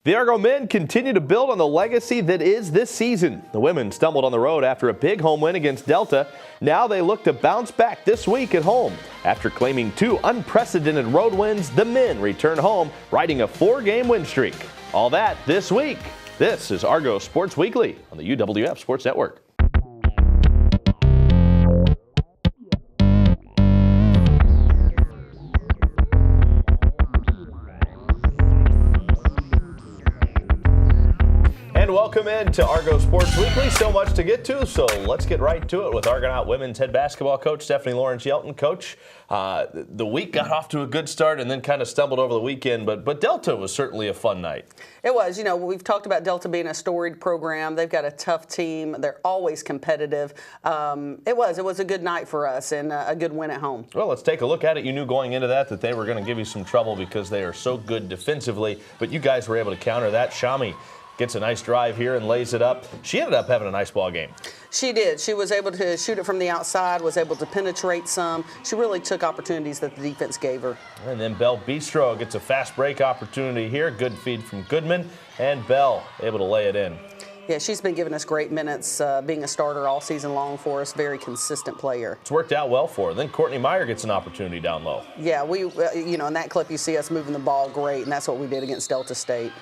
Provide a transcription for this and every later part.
The Argo men continue to build on the legacy that is this season. The women stumbled on the road after a big home win against Delta. Now they look to bounce back this week at home. After claiming 2 unprecedented road wins, the men return home, riding a 4-game win streak. All that this week. This is Argo Sports Weekly on the UWF Sports Network. Welcome in to Argo Sports Weekly. So much to get to, so let's get right to it with Argonaut women's head basketball coach Stephanie Lawrence Yelton. Coach, the week got off to a good start and then kind of stumbled over the weekend, but Delta was certainly a fun night. It was. You know, we've talked about Delta being a storied program. They've got a tough team. They're always competitive. It was a good night for us and a good win at home. Well, let's take a look at it. You knew going into that they were going to give you some trouble because they are so good defensively, but you guys were able to counter that. Shami gets a nice drive here and lays it up. She ended up having a nice ball game. She did. She was able to shoot it from the outside, was able to penetrate some. She really took opportunities that the defense gave her. And then Belle Bistro gets a fast break opportunity here. Good feed from Goodman, and Belle able to lay it in. Yeah, she's been giving us great minutes, being a starter all season long for us. Very consistent player. It's worked out well for her. Then Courtney Meyer gets an opportunity down low. Yeah, we, in that clip you see us moving the ball great, and that's what we did against Delta State.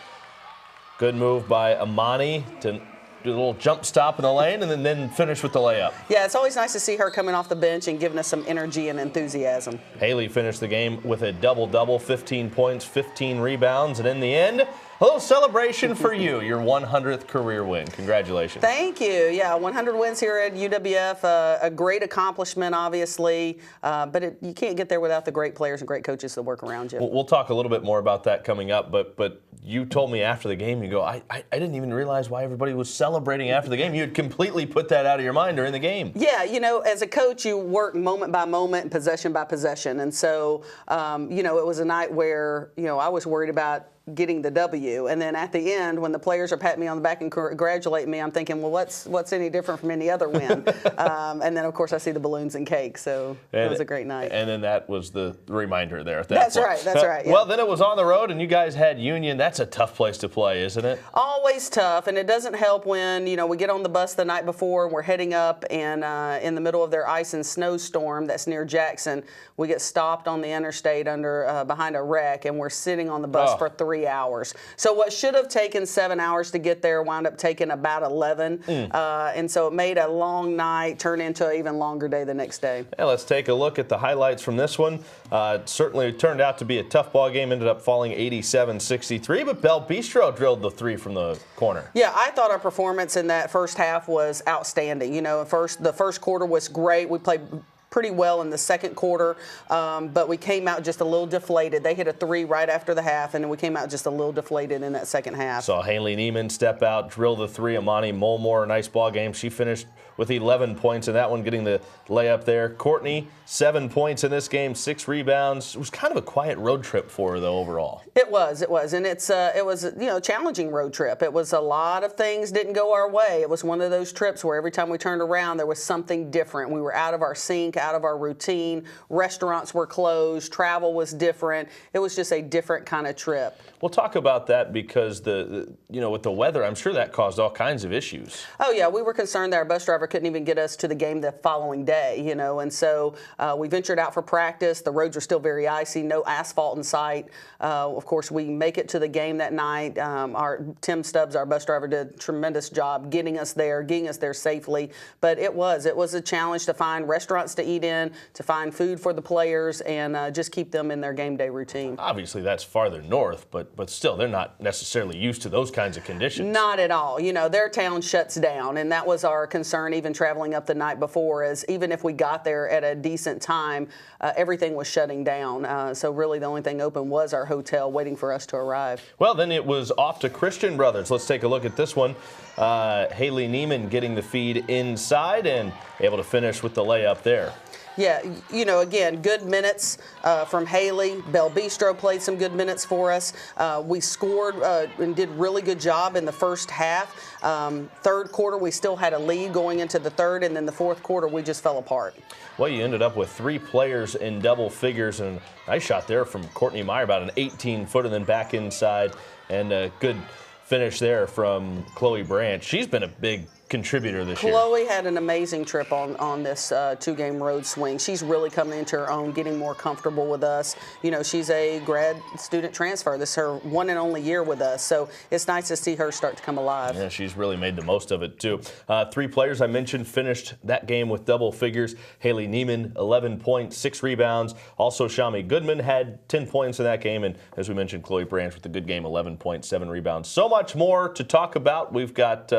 Good move by Amani to do a little jump stop in the lane and then finish with the layup. Yeah, it's always nice to see her coming off the bench and giving us some energy and enthusiasm. Haley finished the game with a double-double, 15 points, 15 rebounds, and in the end, a little celebration for you, your 100th career win. Congratulations. Thank you. Yeah, 100 wins here at UWF, a great accomplishment, obviously, but you can't get there without the great players and great coaches that work around you. We'll talk a little bit more about that coming up, but you told me after the game, you go, I didn't even realize why everybody was celebrating after the game. You had completely put that out of your mind during the game. Yeah, as a coach, you work moment by moment and possession by possession. And so, it was a night where, I was worried about getting the W, and then at the end, when the players are patting me on the back and congratulating me, I'm thinking, well, what's any different from any other win? And then, of course, I see the balloons and cake, so it was a great night. And then that was the reminder there at that That's point. Right, that's right. Yeah. Well, then it was on the road, and you guys had Union. That's a tough place to play, isn't it? Always tough, and it doesn't help when, we get on the bus the night before, and we're heading up, and in the middle of their ice and snowstorm that's near Jackson, we get stopped on the interstate behind a wreck, and we're sitting on the bus for 3 hours. So what should have taken 7 hours to get there wound up taking about 11. And so it made a long night turn into an even longer day the next day. Yeah, let's take a look at the highlights from this one. It certainly turned out to be a tough ball game, ended up falling 87-63, but Belle Bistro drilled the 3 from the corner. Yeah, I thought our performance in that first half was outstanding. The first quarter was great. We played pretty well in the second quarter, but we came out just a little deflated. They hit a 3 right after the half, and we came out just a little deflated in that second half. Saw Haley Neiman step out, drill the 3. Amani Mulmore, nice ball game. She finished with 11 points in that one, getting the layup there. Courtney, 7 points in this game, 6 rebounds. It was kind of a quiet road trip for her, though, overall. It was, and it was a challenging road trip. It was a lot of things didn't go our way. It was one of those trips where every time we turned around, there was something different. We were out of our sync, out of our routine. Restaurants were closed. Travel was different. It was just a different kind of trip. We'll talk about that because with the weather, I'm sure that caused all kinds of issues. Oh yeah, we were concerned that our bus driver couldn't even get us to the game the following day. And so we ventured out for practice. The roads were still very icy, no asphalt in sight. Of course, we make it to the game that night. Tim Stubbs, our bus driver, did a tremendous job getting us there safely. But it was a challenge to find restaurants to eat in, to find food for the players, and just keep them in their game day routine. Obviously, that's farther north, but still, they're not necessarily used to those kinds of conditions. Not at all. Their town shuts down, and that was our concern even traveling up the night before, is even if we got there at a decent time, everything was shutting down. So really the only thing open was our hotel waiting for us to arrive. Well, then it was off to Christian Brothers. Let's take a look at this one. Haley Neiman getting the feed inside and able to finish with the layup there. Yeah, again, good minutes from Haley. Belle Bistro played some good minutes for us. We scored and did really good job in the first half. Third quarter, we still had a lead going into the third, and then the fourth quarter, we just fell apart. Well, you ended up with 3 players in double figures, and nice shot there from Courtney Meyer, about an 18-foot, and then back inside and a good finish there from Chloe Branch. She's been a big contributor this year. Chloe had an amazing trip on this 2-game road swing. She's really coming into her own, getting more comfortable with us. You know, she's a grad student transfer. This is her one and only year with us, so it's nice to see her start to come alive. Yeah, she's really made the most of it, too. 3 players I mentioned finished that game with double figures. Haley Neiman, 11 points, 6 rebounds. Also, Shami Goodman had 10 points in that game, and as we mentioned, Chloe Branch with a good game, 11 points, 7 rebounds. So much more to talk about. We've got,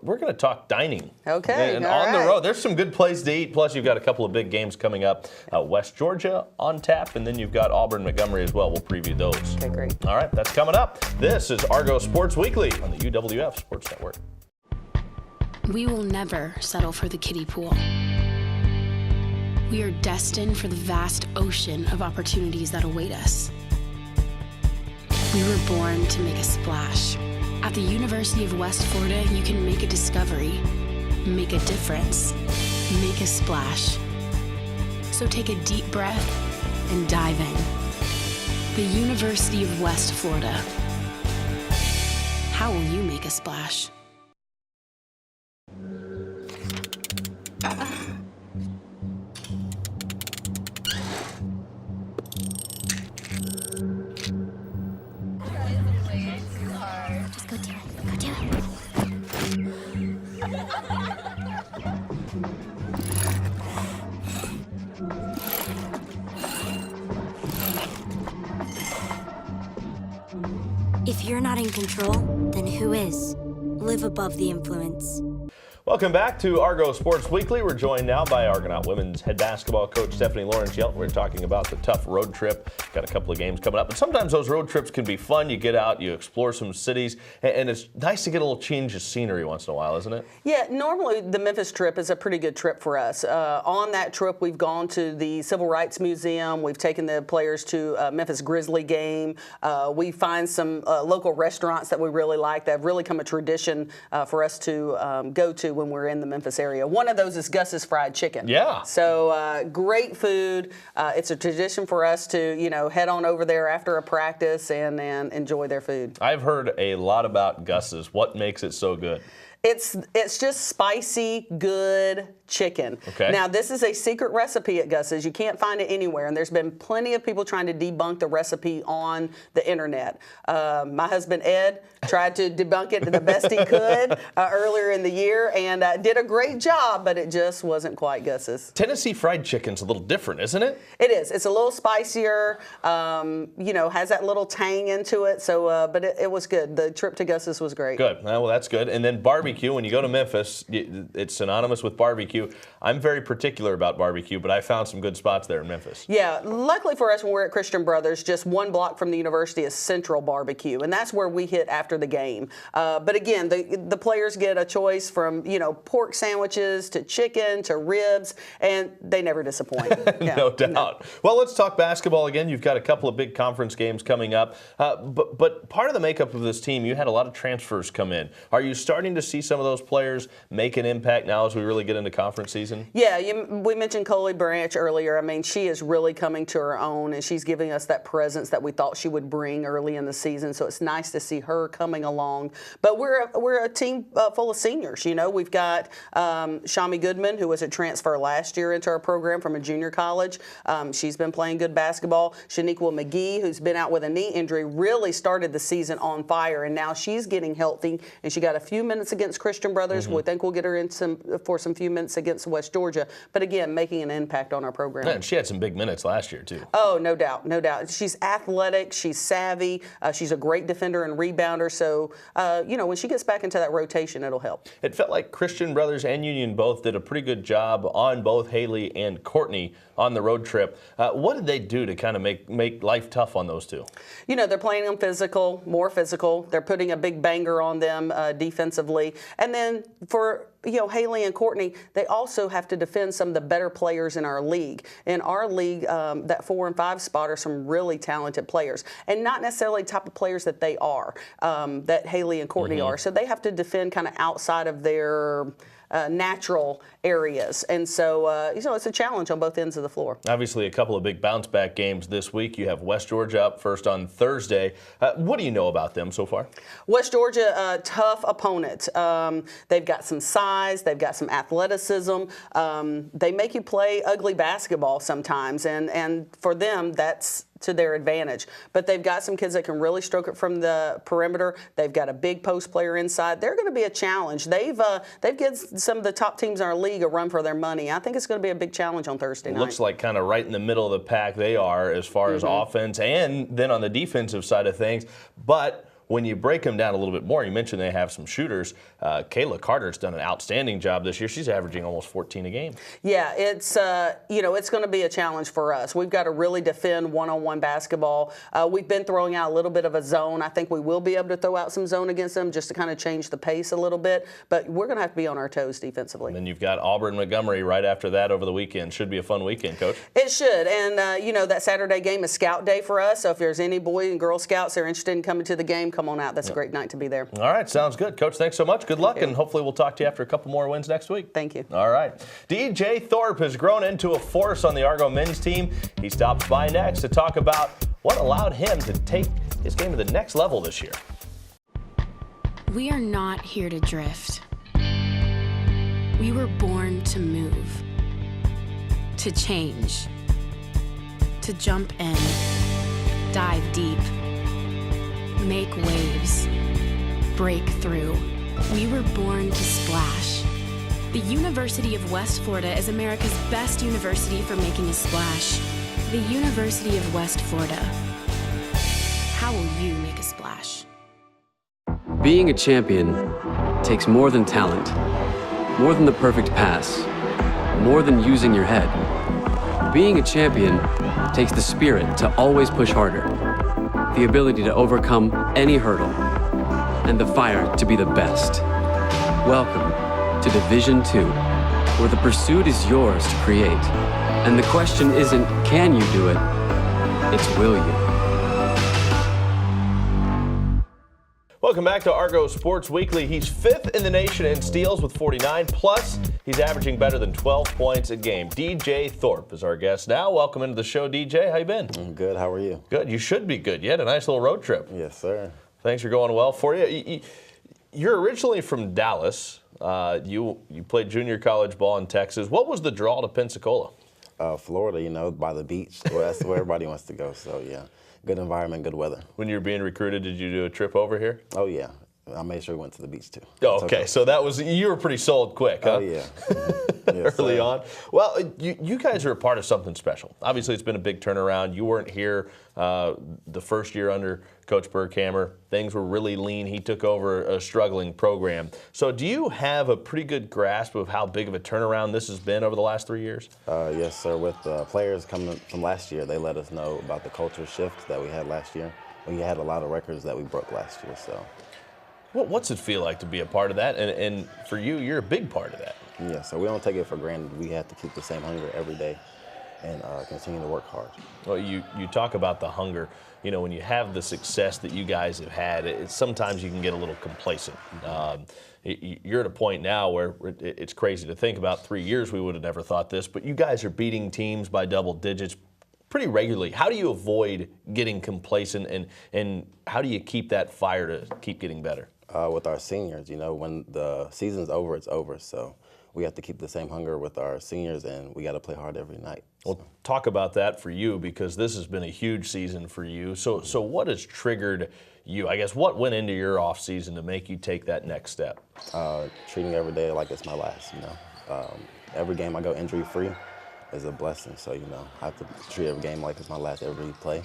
we're going to talk dining. Okay, and all on the right. road, there's some good places to eat. Plus, you've got a couple of big games coming up. West Georgia on tap, and then you've got Auburn Montgomery as well. We'll preview those. Okay, great. All right, that's coming up. This is Argo Sports Weekly on the UWF Sports Network. We will never settle for the kiddie pool. We are destined for the vast ocean of opportunities that await us. We were born to make a splash. At the University of West Florida, you can make a discovery, make a difference, make a splash. So take a deep breath and dive in. The University of West Florida. How will you make a splash? If you're not in control, then who is? Live above the influence. Welcome back to Argo Sports Weekly. We're joined now by Argonaut women's head basketball coach Stephanie Lawrence Yelton. We're talking about the tough road trip. Got a couple of games coming up, but sometimes those road trips can be fun. You get out, you explore some cities, and it's nice to get a little change of scenery once in a while, isn't it? Yeah, normally the Memphis trip is a pretty good trip for us. On that trip, we've gone to the Civil Rights Museum. We've taken the players to a Memphis Grizzly game. We find some local restaurants that we really like that have really come a tradition for us to go to when we're in the Memphis area. One of those is Gus's Fried Chicken. Yeah. So great food. It's a tradition for us to, you know, head on over there after a practice and enjoy their food. I've heard a lot about Gus's. What makes it so good? It's just spicy, good chicken. Okay. Now, this is a secret recipe at Gus's. You can't find it anywhere, and there's been plenty of people trying to debunk the recipe on the internet. My husband, Ed, tried to debunk it the best he could earlier in the year and did a great job, but it just wasn't quite Gus's. Tennessee fried chicken's a little different, isn't it? It is. It's a little spicier, you know, has that little tang into it, so, but it was good. The trip to Gus's was great. Good. Well, that's good. And then barbecue. When you go to Memphis, it's synonymous with barbecue. I'm very particular about barbecue, but I found some good spots there in Memphis. Yeah, luckily for us when we're at Christian Brothers, just 1 block from the university is Central Barbecue, and that's where we hit after the game. But again, the players get a choice from, you know, pork sandwiches to chicken to ribs, and they never disappoint. Yeah, No doubt. Well, let's talk basketball again. You've got a couple of big conference games coming up, but part of the makeup of this team, you had a lot of transfers come in. Are you starting to see some of those players make an impact now as we really get into conference season? Yeah, we mentioned Chloe Branch earlier. I mean, she is really coming to her own, and she's giving us that presence that we thought she would bring early in the season. So it's nice to see her coming along. But we're a team full of seniors. You know, we've got Shami Goodman, who was a transfer last year into our program from a junior college. She's been playing good basketball. Shaniqua McGee, who's been out with a knee injury, really started the season on fire, and now she's getting healthy. And she got a few minutes against Christian Brothers. We think we'll get her in for some few minutes against West Georgia, but again, making an impact on our program. And she had some big minutes last year, too. Oh, no doubt, no doubt. She's athletic, she's savvy, she's a great defender and rebounder, so, you know, when she gets back into that rotation, it'll help. It felt like Christian Brothers and Union both did a pretty good job on both Haley and Courtney on the road trip. What did they do to kind of make life tough on those two? You know, they're playing them physical, more physical. They're putting a big banger on them defensively. And then for, you know, Haley and Courtney, they also have to defend some of the better players in our league. In our league, that 4 and 5 spot are some really talented players, and not necessarily the type of players that they are, that Haley and Courtney are. So they have to defend kind of outside of their natural areas. And so, it's a challenge on both ends of the floor. Obviously, a couple of big bounce-back games this week. You have West Georgia up first on Thursday. What do you know about them so far? West Georgia, a tough opponent. They've got some size. They've got some athleticism. They make you play ugly basketball sometimes, and for them, that's to their advantage. But they've got some kids that can really stroke it from the perimeter. They've got a big post player inside. They're going to be a challenge. They've given some of the top teams in our league a run for their money. I think it's going to be a big challenge on Thursday night. Looks like kind of right in the middle of the pack they are as far as offense and then on the defensive side of things. But when you break them down a little bit more, you mentioned they have some shooters. Kayla Carter's done an outstanding job this year. She's averaging almost 14 a game. Yeah, it's it's going to be a challenge for us. We've got to really defend one-on-one basketball. We've been throwing out a little bit of a zone. I think we will be able to throw out some zone against them just to kind of change the pace a little bit. But we're going to have to be on our toes defensively. And then you've got Auburn Montgomery right after that over the weekend. Should be a fun weekend, Coach. It should. And, that Saturday game is Scout Day for us. So if there's any Boy and Girl Scouts that are interested in coming to the game, come on out. That's a great night to be there. All right, sounds good. Coach, thanks so much. Good luck, and hopefully we'll talk to you after a couple more wins next week. Thank you. All right. DJ Thorpe has grown into a force on the Argo men's team. He stops by next to talk about what allowed him to take his game to the next level this year. We are not here to drift. We were born to move, to change, to jump in, dive deep, make waves, break through. We were born to splash. The University of West Florida is America's best university for making a splash. The University of West Florida. How will you make a splash? Being a champion takes more than talent, more than the perfect pass, more than using your head. Being a champion takes the spirit to always push harder, the ability to overcome any hurdle, and the fire to be the best. Welcome to Division II, where the pursuit is yours to create. And the question isn't, can you do it? It's, will you? Welcome back to Argo Sports Weekly. He's 5th in the nation in steals with 49, plus he's averaging better than 12 points a game. DJ Thorpe is our guest now. Welcome into the show, DJ. How you been? I'm good. How are you? Good. You should be good. You had a nice little road trip. Yes, sir. Things are going well for you. You're originally from Dallas. You played junior college ball in Texas. What was the draw to Pensacola? Florida, by the beach. Well, that's where everybody wants to go. So, yeah, good environment, good weather. When you were being recruited, did you do a trip over here? Oh, yeah. I made sure we went to the beach, too. Oh, okay. So you were pretty sold quick, huh? Oh, yeah. Yes, early sir. on. Well, you guys are a part of something special. Obviously, it's been a big turnaround. You weren't here the first year under Coach Burkhamer. Things were really lean. He took over a struggling program. So do you have a pretty good grasp of how big of a turnaround this has been over the last 3 years? Yes, sir. With players coming from last year, they let us know about the culture shift that we had last year. We had a lot of records that we broke last year. So, what's it feel like to be a part of that? And for you, you're a big part of that. yeah, so we don't take it for granted. We have to keep the same hunger every day and continue to work hard. Well, you talk about the hunger. When you have the success that you guys have had, sometimes you can get a little complacent. You're at a point now where it's crazy to think about. 3 years, we would have never thought this, but you guys are beating teams by double digits pretty regularly. How do you avoid getting complacent, and how do you keep that fire to keep getting better? With our seniors, when the season's over, it's over. So we have to keep the same hunger with our seniors, and we got to play hard every night. Well, talk about that for you, because this has been a huge season for you. So what has triggered you? I guess what went into your off season to make you take that next step? Treating every day like it's my last. Every game I go injury free is a blessing. So I have to treat every game like it's my last every play,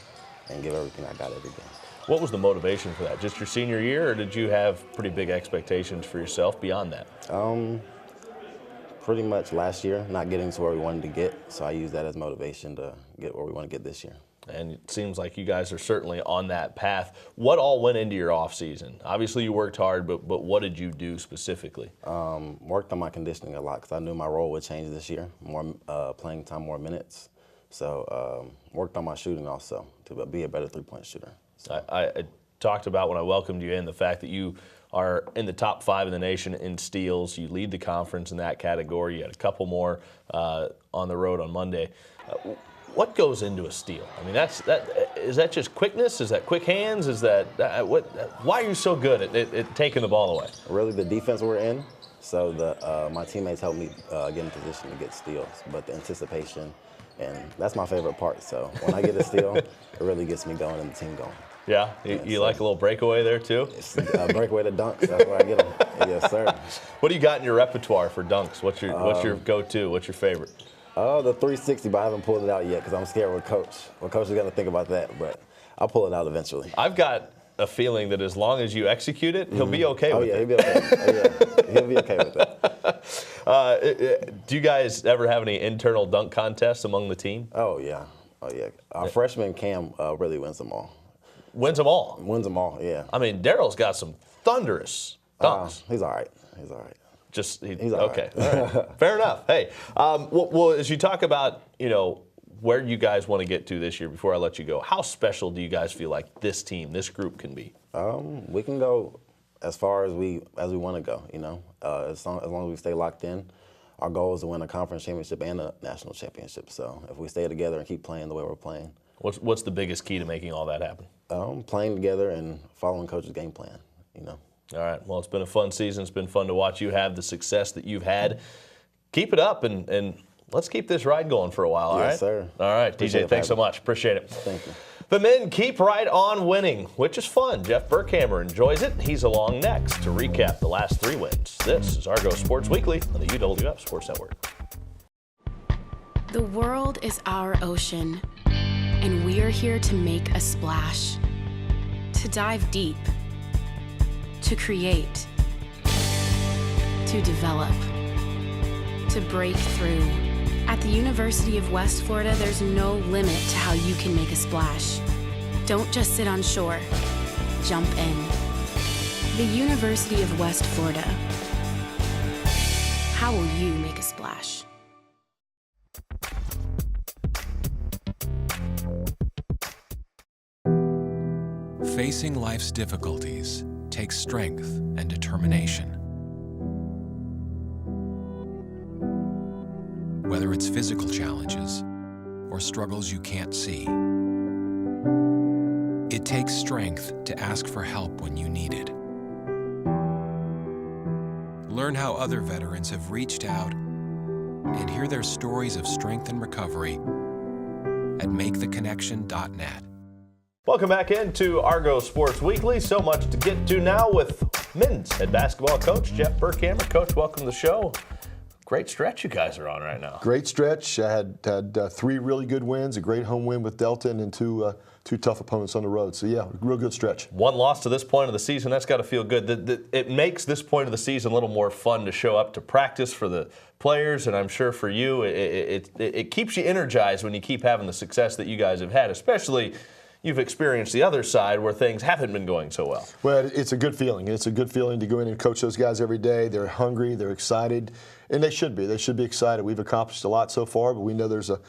and give everything I got every game. What was the motivation for that? Just your senior year, or did you have pretty big expectations for yourself beyond that? Pretty much last year, not getting to where we wanted to get, so I used that as motivation to get where we want to get this year. And it seems like you guys are certainly on that path. What all went into your off season? Obviously you worked hard, but what did you do specifically? Worked on my conditioning a lot, because I knew my role would change this year. More playing time, more minutes. So worked on my shooting also to be a better three-point shooter. So. I talked about when I welcomed you in, the fact that you are in the top 5 in the nation in steals. You lead the conference in that category. You had a couple more on the road on Monday. What goes into a steal? I mean, is that just quickness? Is that quick hands? Is that why are you so good at taking the ball away? Really, the defense we're in. So my teammates help me get in position to get steals. But the anticipation, and that's my favorite part. So when I get a steal, it really gets me going and the team going. Yeah, you like a little breakaway there too? It's a breakaway to dunks. That's where I get them. Yes, sir. What do you got in your repertoire for dunks? What's your go-to? What's your favorite? The 360, but I haven't pulled it out yet because I'm scared what coach is going to think about that. But I'll pull it out eventually. I've got a feeling that as long as you execute it, he'll be okay with it. He'll be okay. He'll be okay with it. Do you guys ever have any internal dunk contests among the team? Oh yeah. Our freshman Cam really wins them all. Wins them all? Wins them all, yeah. I mean, Daryl's got some thunderous dunks. He's all right. He's all okay. right. All right. Fair enough. Hey, well, as you talk about, where you guys want to get to this year, before I let you go, how special do you guys feel like this team, this group can be? We can go as far as we want to go, as long as we stay locked in. Our goal is to win a conference championship and a national championship. So if we stay together and keep playing the way we're playing. What's the biggest key to making all that happen? Playing together and following coach's game plan, All right. Well, it's been a fun season. It's been fun to watch you have the success that you've had. Keep it up, and let's keep this ride going for a while, all right? Yes, sir. All right, DJ, thanks so much. Appreciate it. Thank you. The men keep right on winning, which is fun. Jeff Burkhamer enjoys it. He's along next to recap the last 3 wins. This is Argo Sports Weekly on the UWF Sports Network. The world is our ocean, and we are here to make a splash, to dive deep, to create, to develop, to break through. At the University of West Florida, there's no limit to how you can make a splash. Don't just sit on shore, jump in. The University of West Florida. How will you make a splash? Facing life's difficulties takes strength and determination. Whether it's physical challenges or struggles you can't see, it takes strength to ask for help when you need it. Learn how other veterans have reached out and hear their stories of strength and recovery at maketheconnection.net. Welcome back into Argo Sports Weekly. So much to get to now with men's head basketball coach Jeff Burkhamer. Coach, welcome to the show. Great stretch you guys are on right now. Great stretch. I had 3 really good wins, a great home win with Delta, and then two tough opponents on the road. So, yeah, real good stretch. 1 loss to this point of the season. That's got to feel good. It makes this point of the season a little more fun to show up to practice for the players, and I'm sure for you it keeps you energized when you keep having the success that you guys have had, especially you've experienced the other side where things haven't been going so well. Well, it's a good feeling. It's a good feeling to go in and coach those guys every day. They're hungry, they're excited, and they should be. They should be excited. We've accomplished a lot so far, but we know there's a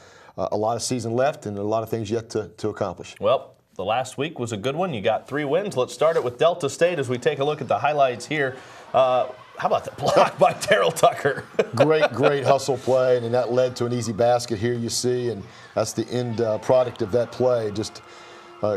lot of season left and a lot of things yet to accomplish. Well, the last week was a good one. You got 3 wins. Let's start it with Delta State as we take a look at the highlights here. How about the block by Daryl Tucker? Great hustle play, and then that led to an easy basket here you see, and that's the end product of that play. Just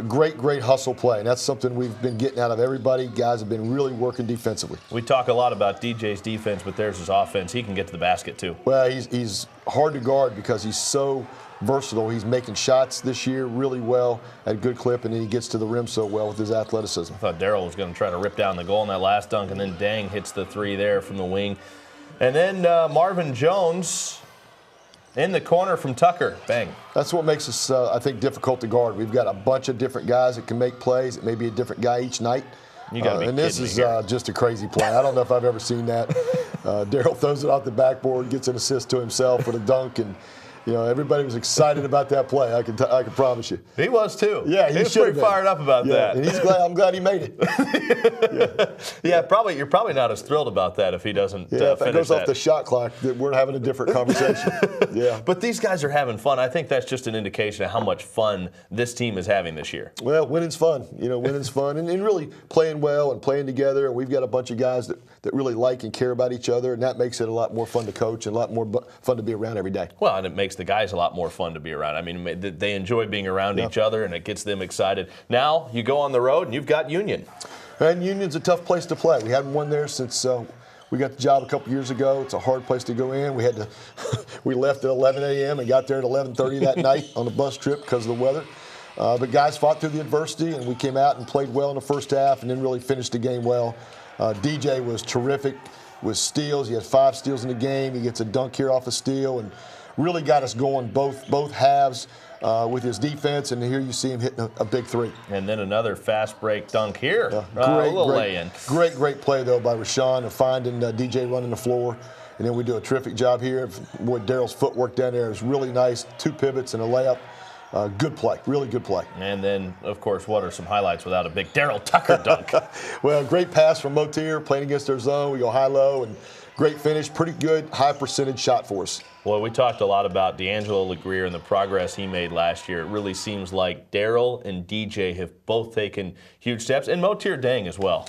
great hustle play, and that's something we've been getting out of everybody. Guys have been really working defensively. We talk a lot about DJ's defense, but there's his offense. He can get to the basket too. Well, he's hard to guard because he's so versatile. He's making shots this year really well at a good clip, and then he gets to the rim so well with his athleticism. I thought Daryl was going to try to rip down the goal in that last dunk, and then Dang hits the 3 there from the wing. And then Marvin Jones in the corner from Tucker. Bang. That's what makes us, I think, difficult to guard. We've got a bunch of different guys that can make plays. It may be a different guy each night. You gotta be and this is here. Just a crazy play. I don't know if I've ever seen that. Daryl throws it off the backboard, gets an assist to himself with a dunk, and everybody was excited about that play. I can promise you. He was too. Yeah, he was pretty fired up about that. And I'm glad he made it. Yeah, probably. You're probably not as thrilled about that if he doesn't. If that goes off the shot clock, we're having a different conversation. Yeah. But these guys are having fun. I think that's just an indication of how much fun this team is having this year. Well, winning's fun. Winning's fun, and really playing well and playing together. And we've got a bunch of guys that really like and care about each other, and that makes it a lot more fun to coach and a lot more fun to be around every day. Well, and it makes the guys a lot more fun to be around. I mean, they enjoy being around each other, and it gets them excited. Now you go on the road, and you've got Union. And Union's a tough place to play. We haven't won there since we got the job a couple years ago. It's a hard place to go in. We left at 11 a.m. and got there at 11:30 that night on a bus trip because of the weather. But guys fought through the adversity, and we came out and played well in the first half and then really finished the game well. DJ was terrific with steals. He had 5 steals in the game. He gets a dunk here off a steal and really got us going both halves with his defense. And here you see him hitting a big 3. And then another fast break dunk here. A little lay-in. Great play, though, by Rashawn of finding DJ running the floor. And then we do a terrific job here. Boy, Daryl's footwork down there is really nice. 2 pivots and a layup. Good play, really good play. And then, of course, what are some highlights without a big Daryl Tucker dunk? Well, great pass from Motier, playing against their zone. We go high-low, and great finish. Pretty good, high-percentage shot for us. Well, we talked a lot about D'Angelo LeGrier and the progress he made last year. It really seems like Daryl and DJ have both taken huge steps, and Motier Dang as well.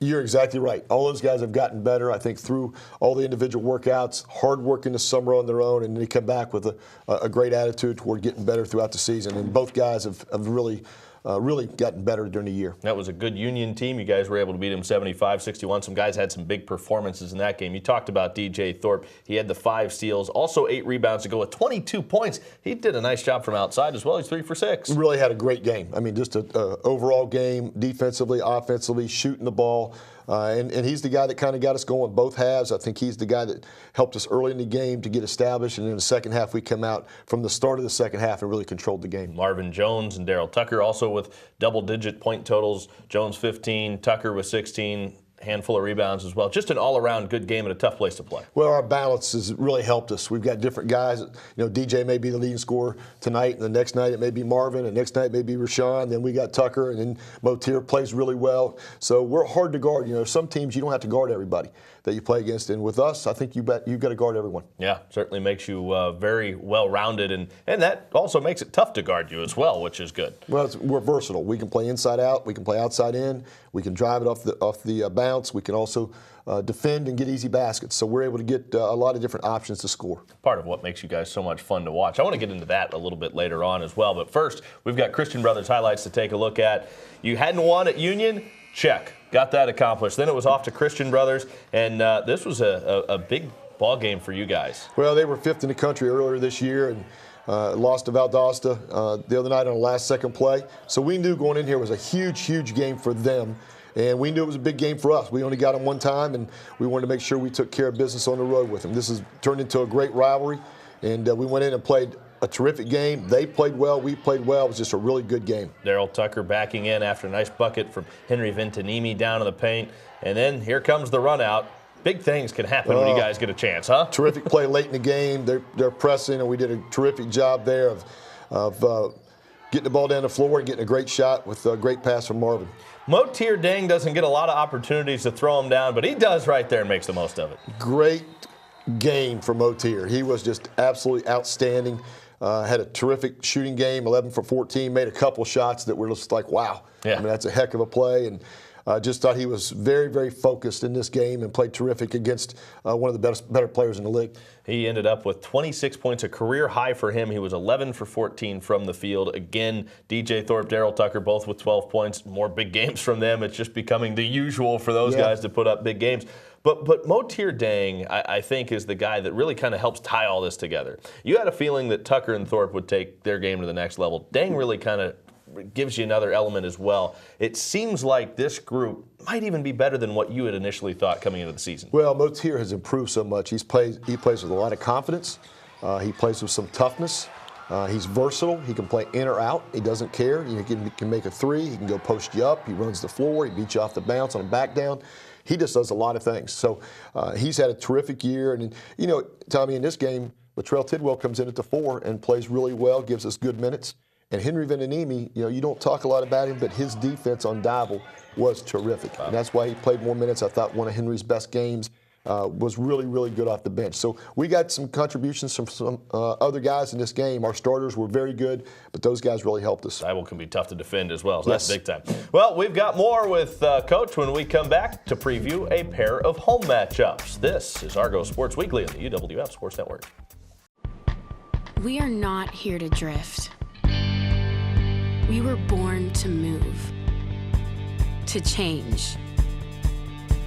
You're exactly right. All those guys have gotten better, I think, through all the individual workouts, hard work in the summer on their own, and they come back with a great attitude toward getting better throughout the season. And both guys have really gotten better during the year. That was a good Union team. You guys were able to beat them 75-61. Some guys had some big performances in that game. You talked about DJ Thorpe. He had the 5 steals, also 8 rebounds to go with 22 points. He did a nice job from outside as well. He's 3 for 6. Really had a great game. I mean, just an overall game, defensively, offensively, shooting the ball. And he's the guy that kind of got us going both halves. I think he's the guy that helped us early in the game to get established. And in the second half, we come out from the start of the second half and really controlled the game. Marvin Jones and Daryl Tucker also with double-digit point totals. Jones 15, Tucker with 16. Handful of rebounds as well. Just an all-around good game and a tough place to play. Well, our balance has really helped us. We've got different guys. DJ may be the leading scorer tonight, and the next night it may be Marvin, and the next night it may be Rashawn. Then we got Tucker, and then Motier plays really well. So we're hard to guard. Some teams you don't have to guard everybody that you play against, and with us, I think you've got to guard everyone. Yeah, certainly makes you very well-rounded, and that also makes it tough to guard you as well, which is good. Well, we're versatile. We can play inside out. We can play outside in. We can drive it off the bounce. We can also defend and get easy baskets. So we're able to get a lot of different options to score. Part of what makes you guys so much fun to watch. I want to get into that a little bit later on as well. But first, we've got Christian Brothers highlights to take a look at. You hadn't won at Union? Check. Got that accomplished. Then it was off to Christian Brothers, and this was a big ball game for you guys. Well, they were 5th in the country earlier this year, and lost to Valdosta the other night on a last-second play. So we knew going in here was a huge game for them. And we knew it was a big game for us. We only got them one time, and we wanted to make sure we took care of business on the road with them. This has turned into a great rivalry, and we went in and played a terrific game. They played well. We played well. It was just a really good game. Daryl Tucker backing in after a nice bucket from Henry Ventanimi down in the paint. And then here comes the run out. Big things can happen when you guys get a chance, huh? Terrific play late in the game. They're pressing, and we did a terrific job there of getting the ball down the floor and getting a great shot with a great pass from Marvin. Motier Dang doesn't get a lot of opportunities to throw him down, but he does right there and makes the most of it. Great game for Motier. He was just absolutely outstanding. Had a terrific shooting game, 11 for 14, made a couple shots that were just like, wow. Yeah. I mean, that's a heck of a play. And just thought he was very focused in this game and played terrific against one of the better players in the league. He ended up with 26 points, a career high for him. He was 11 for 14 from the field. Again, DJ Thorpe, Daryl Tucker, both with 12 points. More big games from them. It's just becoming the usual for those guys to put up big games. But Motier Dang, I think, is the guy that really kind of helps tie all this together. You had a feeling that Tucker and Thorpe would take their game to the next level. Dang really kind of gives you another element as well. It seems like this group might even be better than what you had initially thought coming into the season. Well, Motier has improved so much. He plays with a lot of confidence. He plays with some toughness. He's versatile. He can play in or out. He doesn't care. He can make a three. He can go post you up. He runs the floor. He beats you off the bounce on a back down. He just does a lot of things. So he's had a terrific year. And, Tommy, in this game, Latrell Tidwell comes in at the 4 and plays really well, gives us good minutes. And Henry Venanimi, you don't talk a lot about him, but his defense on Dival was terrific. And that's why he played more minutes. I thought one of Henry's best games. Was really, really good off the bench. So we got some contributions from some other guys in this game. Our starters were very good, but those guys really helped us. Dival can be tough to defend as well, so yes. That's big time. Well, we've got more with Coach when we come back to preview a pair of home matchups. This is Argo Sports Weekly on the UWF Sports Network. We are not here to drift. We were born to move, to change,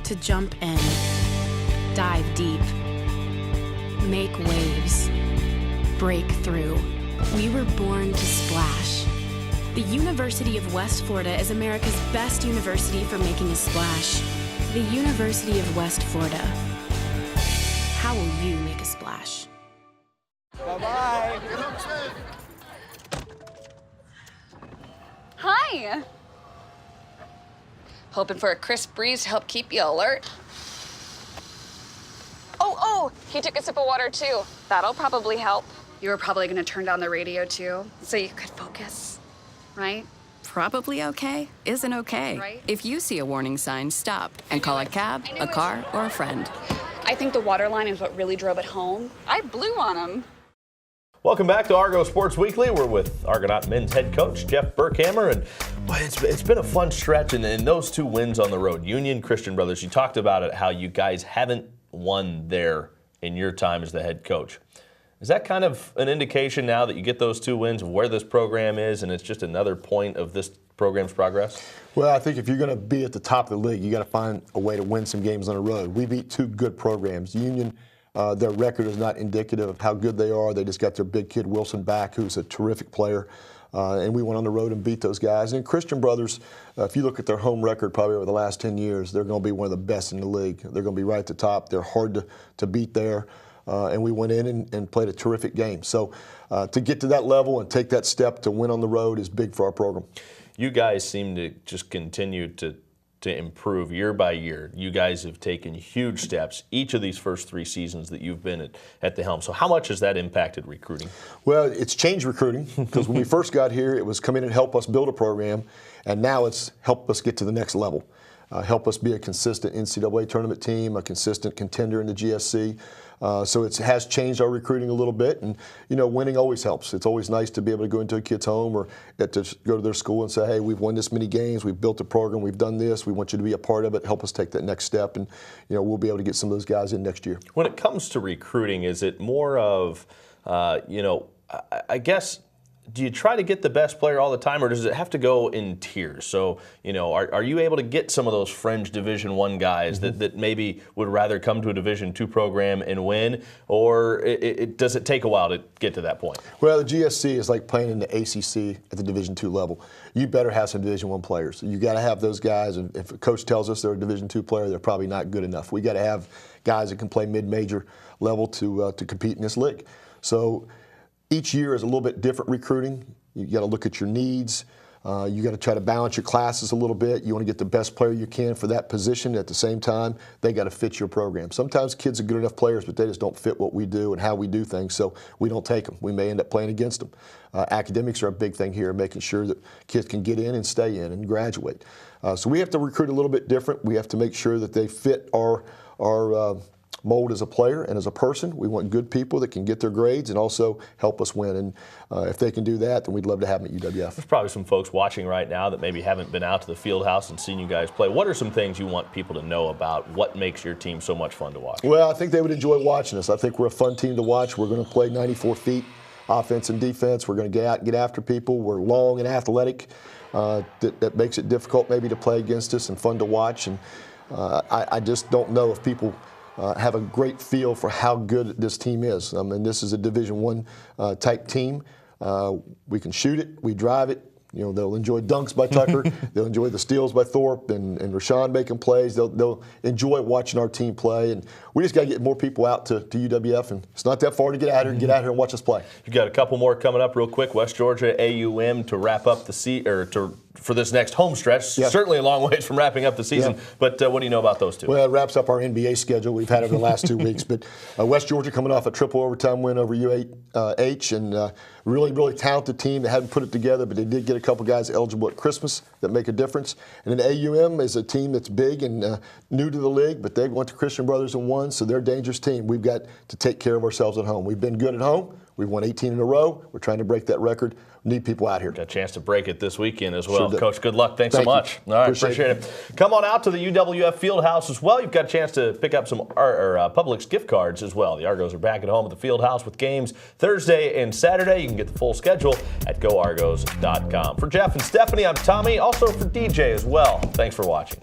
to jump in, dive deep, make waves, break through. We were born to splash. The University of West Florida is America's best university for making a splash. The University of West Florida. How will you make a splash? Bye-bye. Hi. Hoping for a crisp breeze to help keep you alert. Oh, he took a sip of water too. That'll probably help. You were probably gonna turn down the radio too, so you could focus, right? Probably okay isn't okay. Right? If you see a warning sign, stop and call a cab, a car, or a friend. I think the water line is what really drove it home. I blew on him. Welcome back to Argo Sports Weekly. We're with Argonaut men's head coach Jeff Burkhamer, and boy, it's been a fun stretch. And those 2 wins on the road, Union Christian Brothers. You talked about it, how you guys haven't won there in your time as the head coach. Is that kind of an indication now that you get those 2 wins of where this program is, and it's just another point of this program's progress? Well, I think if you're going to be at the top of the league, you got to find a way to win some games on the road. We beat 2 good programs. Union. Their record is not indicative of how good they are. They just got their big kid Wilson back, who's a terrific player. And we went on the road and beat those guys. And Christian Brothers, if you look at their home record probably over the last 10 years, they're going to be one of the best in the league. They're going to be right at the top. They're hard to beat there. And we went in and played a terrific game. So to get to that level and take that step to win on the road is big for our program. You guys seem to just continue to improve year by year. You guys have taken huge steps each of these first 3 seasons that you've been at the helm. So how much has that impacted recruiting? Well, it's changed recruiting because when we first got here, it was come in and help us build a program, and now it's help us get to the next level. Help us be a consistent NCAA tournament team, a consistent contender in the GSC. So it has changed our recruiting a little bit, and winning always helps. It's always nice to be able to go into a kid's home or to go to their school and say, hey, we've won this many games, we've built a program, we've done this, we want you to be a part of it, help us take that next step, and we'll be able to get some of those guys in next year. When it comes to recruiting, is it more of, I guess, do you try to get the best player all the time, or does it have to go in tiers? So, are you able to get some of those fringe Division I guys that maybe would rather come to a Division II program and win, or does it take a while to get to that point? Well, the GSC is like playing in the ACC at the Division II level. You better have some Division I players. You got to have those guys, and if a coach tells us they're a Division II player, they're probably not good enough. We got to have guys that can play mid-major level to compete in this league. So each year is a little bit different recruiting. You got to look at your needs. You got to try to balance your classes a little bit. You want to get the best player you can for that position. At the same time, they got to fit your program. Sometimes kids are good enough players, but they just don't fit what we do and how we do things, so we don't take them. We may end up playing against them. Academics are a big thing here, making sure that kids can get in and stay in and graduate. So we have to recruit a little bit different. We have to make sure that they fit our mold as a player and as a person. We want good people that can get their grades and also help us win. And if they can do that, then we'd love to have them at UWF. There's probably some folks watching right now that maybe haven't been out to the field house and seen you guys play. What are some things you want people to know about what makes your team so much fun to watch? Well, I think they would enjoy watching us. I think we're a fun team to watch. We're going to play 94 feet, offense and defense. We're going to get out and get after people. We're long and athletic. That makes it difficult maybe to play against us and fun to watch. And I just don't know if people have a great feel for how good this team is. I mean, this is a Division I type team. We can shoot it, we drive it. They'll enjoy dunks by Tucker. They'll enjoy the steals by Thorpe and Rashawn making plays. They'll enjoy watching our team play. And we just got to get more people out to UWF. And it's not that far to get out here and watch us play. You've got a couple more coming up real quick. West Georgia, AUM to wrap up the to for this next home stretch. Yeah. Certainly a long ways from wrapping up the season. Yeah. But what do you know about those two? Well, it wraps up our NBA schedule we've had over the last 2 weeks. But West Georgia coming off a triple overtime win over UH, and really, really talented team. They hadn't put it together, but they did get a couple guys eligible at Christmas that make a difference. And then AUM is a team that's big and new to the league, but they went to Christian Brothers and won, so they're a dangerous team. We've got to take care of ourselves at home. We've been good at home. We've won 18 in a row. We're trying to break that record. We need people out here. Got a chance to break it this weekend as well. Sure. Coach, good luck. Thanks so much. You. All right, appreciate it. Come on out to the UWF Fieldhouse as well. You've got a chance to pick up some Publix gift cards as well. The Argos are back at home at the Fieldhouse with games Thursday and Saturday. You can get the full schedule at goargos.com. For Jeff and Stephanie, I'm Tommy. Also for DJ as well. Thanks for watching.